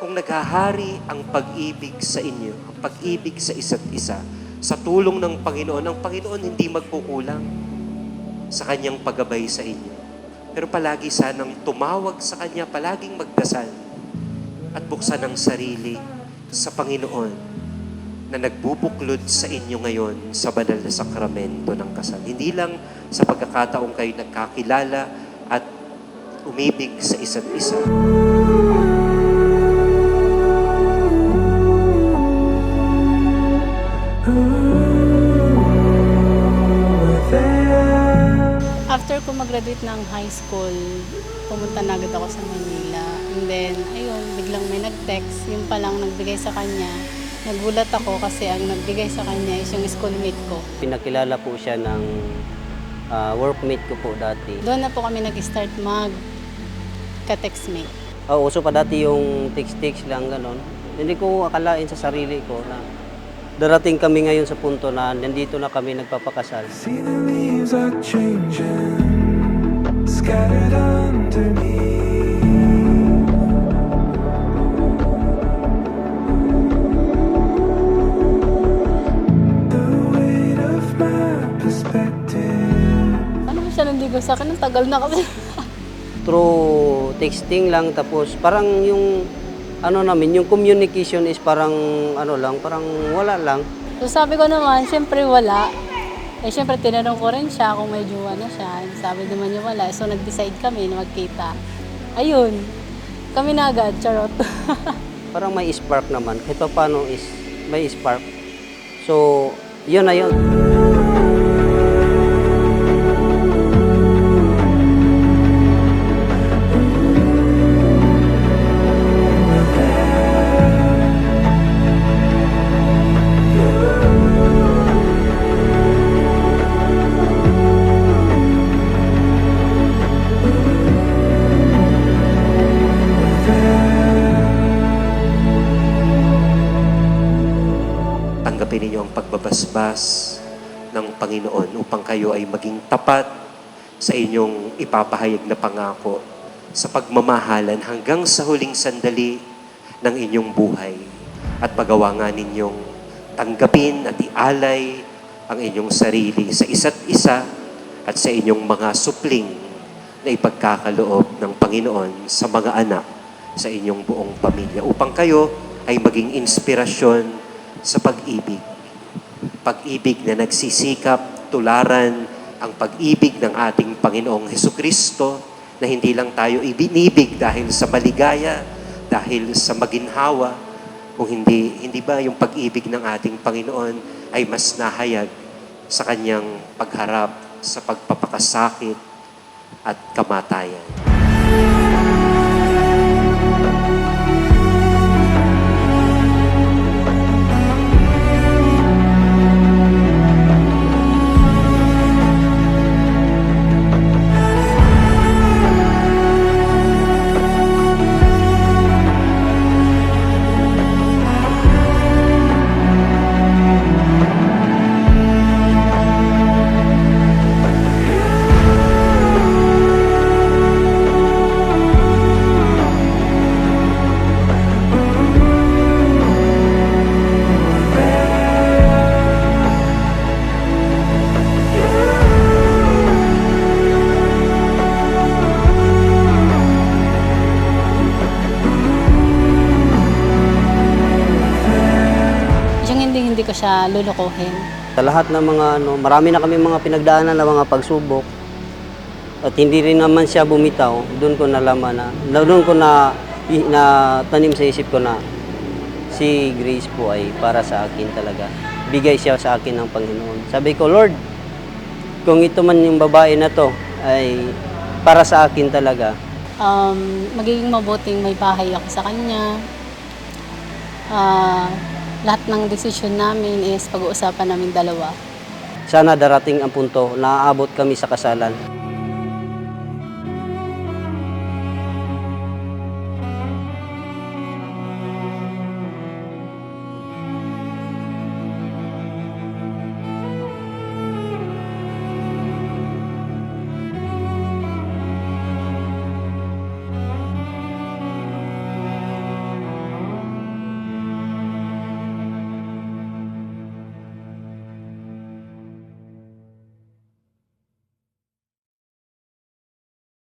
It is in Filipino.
kung naghahari ang pag-ibig sa inyo, ang pag-ibig sa isa't isa, sa tulong ng Panginoon, ang Panginoon hindi magkukulang sa kanyang paggabay sa inyo. Pero palagi sanang tumawag sa kanya, palaging magdasal at buksan ang sarili sa Panginoon na nagbubuklod sa inyo ngayon sa banal na sakramento ng kasal. Hindi lang sa pagkakataong kayo nagkakilala at umibig sa isa't isa. After ko mag-graduate ng high school, pumunta na agad ako sa Manila. And then, ayun, biglang may nag-text. Yung palang nagbigay sa kanya. Nagulat ako kasi ang nagbigay sa kanya is yung schoolmate ko. Pinakilala po siya ng workmate ko po dati. Doon na po kami nag-start mag-ka-textmate. Uso pa dati yung text-text lang, gano'n. Hindi ko akalain sa sarili ko na darating kami ngayon sa punto na nandito na kami nagpapakasal. See the leaves are changing, scattered under me. The weight of my perspective. Ano ba siya nandigo sa akin? Ang tagal na kasi. Through texting lang, tapos parang yung yung communication is parang parang wala lang. So sabi ko naman, siyempre wala. Eh siyempre tinanong ko rin siya kung may jowa na siya. Sabi naman niya wala. So nag-decide kami na magkita. Ayun, kami na agad, charot. Parang may spark naman. Kahit pa paano is may spark. So, yun na yun. Tanggapin ninyo ang pagbabasbas ng Panginoon upang kayo ay maging tapat sa inyong ipapahayag na pangako sa pagmamahalan hanggang sa huling sandali ng inyong buhay. At pagawa nga ninyong tanggapin at ialay ang inyong sarili sa isa't isa at sa inyong mga supling na ipagkakaloob ng Panginoon sa mga anak sa inyong buong pamilya upang kayo ay maging inspirasyon sa pag-ibig. Pag-ibig na nagsisikap, tularan ang pag-ibig ng ating Panginoong Hesukristo na hindi lang tayo ibinibig dahil sa maligaya, dahil sa maginhawa, kung hindi ba yung pag-ibig ng ating Panginoon ay mas nahayag sa kanyang pagharap sa pagpapakasakit at kamatayan. Hindi ko siya lulukuhin. Sa lahat ng mga marami na kami mga pinagdaanan na mga pagsubok. At hindi rin naman siya bumitaw. Doon ko nalaman doon ko na tanim sa isip ko na si Grace po ay para sa akin talaga. Bigay siya sa akin ng Panginoon. Sabi ko, Lord, kung ito man yung babae na to ay para sa akin talaga. Magiging mabuting may bahay ako sa kanya. Lahat ng desisyon namin is pag-uusapan namin dalawa. Sana darating ang punto na aabot kami sa kasalan.